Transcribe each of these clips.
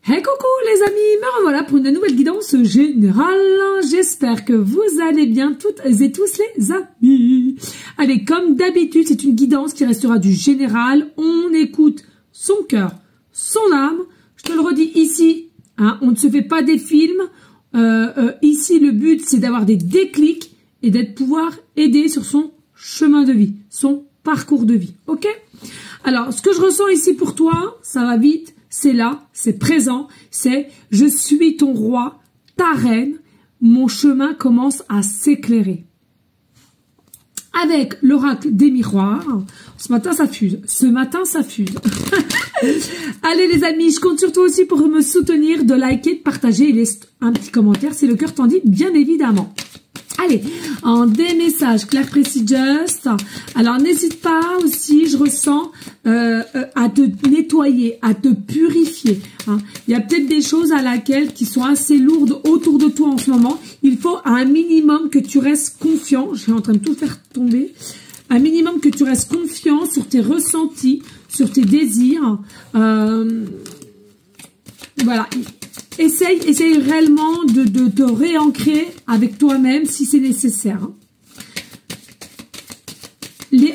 Hey coucou les amis, me revoilà pour une nouvelle guidance générale. J'espère que vous allez bien toutes et tous les amis. Allez, comme d'habitude, c'est une guidance qui restera du général. On écoute son cœur, son âme. Je te le redis ici, hein, on ne se fait pas des films. Ici, le but, c'est d'avoir des déclics et d'être pouvoir aider sur son chemin de vie, son parcours de vie. Ok? Alors, ce que je ressens ici pour toi, ça va vite. C'est là, c'est présent, c'est « Je suis ton roi, ta reine, mon chemin commence à s'éclairer ». Avec l'oracle des miroirs, ce matin ça fuse, Allez les amis, je compte sur toi aussi pour me soutenir, de liker, de partager et laisse un petit commentaire si le cœur t'en dit, bien évidemment. Allez, en des messages clairs, précis, just. Alors, n'hésite pas aussi, je ressens, à te nettoyer, à te purifier. Hein. Il y a peut-être des choses à laquelle qui sont assez lourdes autour de toi en ce moment. Il faut un minimum que tu restes confiant. Je suis en train de tout faire tomber. Un minimum que tu restes confiant sur tes ressentis, sur tes désirs. Voilà. Essaye réellement de te réancrer avec toi-même si c'est nécessaire.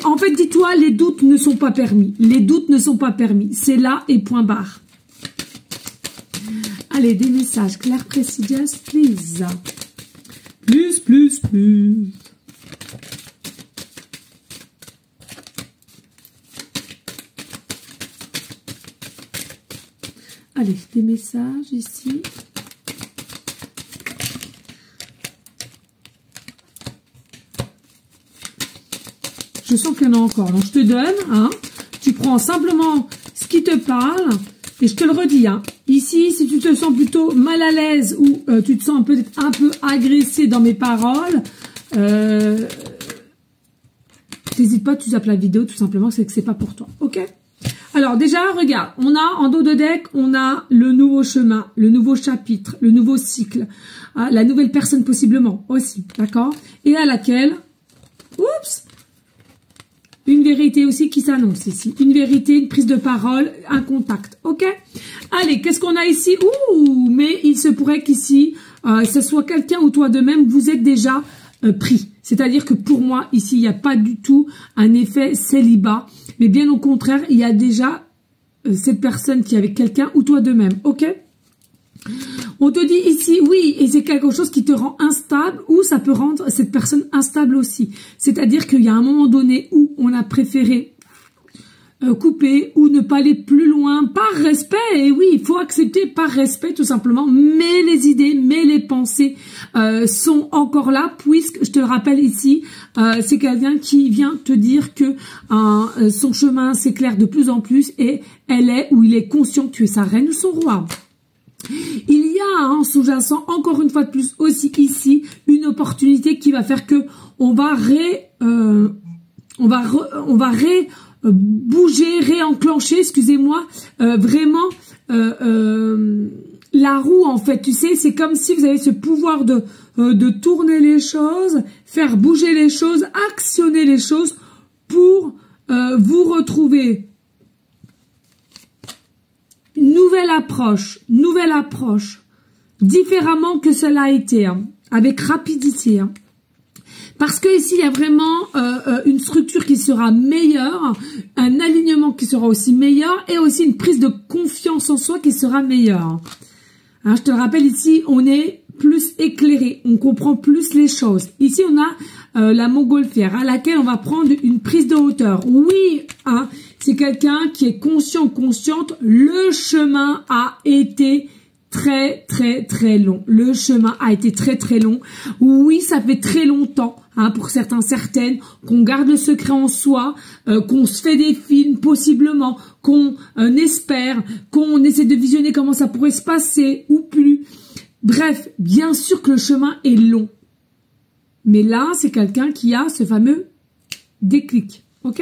En fait, dis-toi, les doutes ne sont pas permis. Les doutes ne sont pas permis. C'est là et point barre. Allez, des messages clairs, précis, just, please. Plus. Allez, des messages ici. Je sens qu'il y en a encore. Donc, je te donne. Hein, tu prends simplement ce qui te parle. Et je te le redis. Hein, ici, si tu te sens plutôt mal à l'aise ou tu te sens peut-être un peu agressé dans mes paroles, n'hésite pas, tu zappes la vidéo. Tout simplement, c'est que c'est pas pour toi. Ok ? Alors déjà, regarde, on a en dos de deck, on a le nouveau chemin, le nouveau chapitre, le nouveau cycle, hein, la nouvelle personne possiblement aussi, d'accord? Et à laquelle, oups, une vérité aussi qui s'annonce ici. Une vérité, une prise de parole, un contact, ok? Allez, qu'est-ce qu'on a ici? Ouh, mais il se pourrait qu'ici, ce soit quelqu'un ou toi de même, vous êtes déjà pris. C'est-à-dire que pour moi, ici, il n'y a pas du tout un effet célibat. Mais bien au contraire, il y a déjà cette personne qui est avec quelqu'un ou toi de même, ok? On te dit ici, oui, et c'est quelque chose qui te rend instable ou ça peut rendre cette personne instable aussi. C'est-à-dire qu'il y a un moment donné où on a préféré couper ou ne pas aller plus loin par respect. Et oui, il faut accepter par respect tout simplement. Mais les idées, mais les pensées sont encore là puisque, je te le rappelle ici, c'est quelqu'un qui vient te dire que son chemin s'éclaire de plus en plus et elle est ou il est conscient que tu es sa reine ou son roi. Il y a en sous-jacent, encore une fois de plus aussi ici, une opportunité qui va faire que on va bouger, réenclencher, excusez-moi, vraiment la roue en fait, tu sais, c'est comme si vous avez ce pouvoir de tourner les choses, faire bouger les choses, actionner les choses pour vous retrouver une nouvelle approche, différemment que cela a été, hein, avec rapidité, hein. Parce que ici, il y a vraiment une structure qui sera meilleure, un alignement qui sera aussi meilleur et aussi une prise de confiance en soi qui sera meilleure. Hein, je te le rappelle ici, on est plus éclairé, on comprend plus les choses. Ici, on a la montgolfière à laquelle on va prendre une prise de hauteur. Oui, hein, c'est quelqu'un qui est conscient, consciente. Le chemin a été très long. Le chemin a été très long. Oui, ça fait très longtemps, hein, pour certains, certaines, qu'on garde le secret en soi, qu'on se fait des films possiblement, qu'on espère, qu'on essaie de visionner comment ça pourrait se passer ou plus. Bref, bien sûr que le chemin est long. Mais là, c'est quelqu'un qui a ce fameux déclic, ok?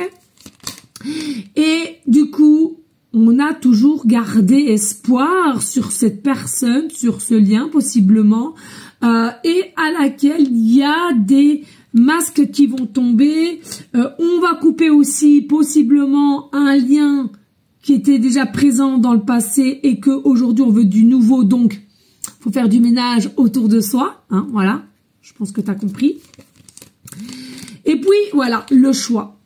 Et du coup, on a toujours gardé espoir sur cette personne, sur ce lien possiblement, et à laquelle il y a des masques qui vont tomber. On va couper aussi possiblement un lien qui était déjà présent dans le passé et que aujourd'hui on veut du nouveau, donc faut faire du ménage autour de soi, hein, voilà, je pense que tu as compris. Et puis voilà, le choix.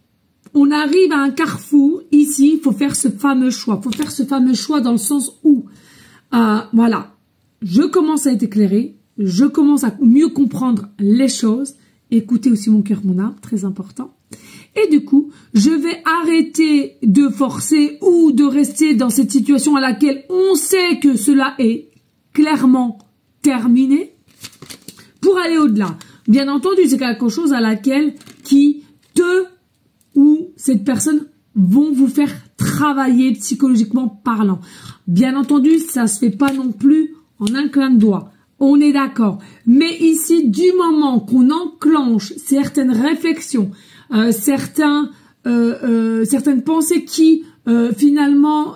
On arrive à un carrefour, ici, il faut faire ce fameux choix. Il faut faire ce fameux choix dans le sens où, voilà, je commence à être éclairée, je commence à mieux comprendre les choses, écouter aussi mon cœur, mon âme, très important. Et du coup, je vais arrêter de forcer ou de rester dans cette situation à laquelle on sait que cela est clairement terminé pour aller au-delà. Bien entendu, c'est quelque chose à laquelle qui te ou cette personne vont vous faire travailler psychologiquement parlant. Bien entendu, ça se fait pas non plus en un clin de doigt. On est d'accord. Mais ici, du moment qu'on enclenche certaines réflexions, certaines pensées qui finalement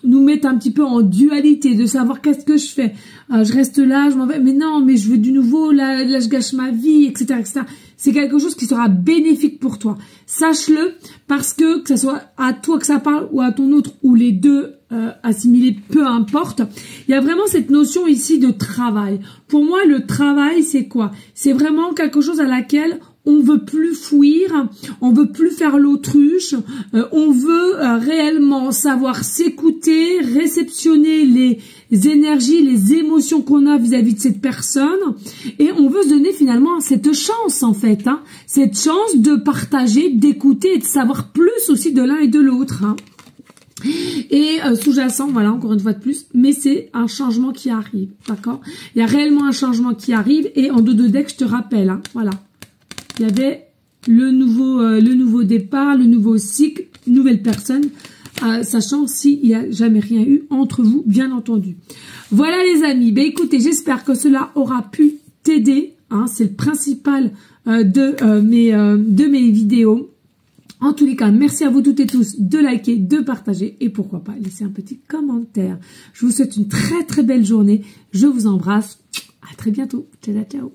nous mettent un petit peu en dualité, de savoir qu'est-ce que je fais. Je reste là, je m'en vais, mais non, mais je veux du nouveau, là je gâche ma vie, etc., etc. C'est quelque chose qui sera bénéfique pour toi. Sache-le, parce que ce soit à toi que ça parle ou à ton autre, ou les deux assimilés, peu importe. Il y a vraiment cette notion ici de travail. Pour moi, le travail, c'est quoi? C'est vraiment quelque chose à laquelle on veut plus fuir, on veut plus faire l'autruche, on veut réellement savoir s'écouter, réceptionner les énergies, les émotions qu'on a vis-à-vis de cette personne, et on veut se donner finalement cette chance en fait, hein, cette chance de partager, d'écouter et de savoir plus aussi de l'un et de l'autre. Hein. Et sous-jacent, voilà, encore une fois de plus, mais c'est un changement qui arrive, d'accord? Il y a réellement un changement qui arrive, et en dos de deck, je te rappelle, hein, voilà. Il y avait le nouveau départ, le nouveau cycle, nouvelle personne, sachant s'il n'y a jamais rien eu entre vous, bien entendu. Voilà les amis, ben écoutez, j'espère que cela aura pu t'aider, hein, c'est le principal de mes vidéos. En tous les cas, merci à vous toutes et tous de liker, de partager et pourquoi pas laisser un petit commentaire. Je vous souhaite une très très belle journée, je vous embrasse, à très bientôt, ciao ciao.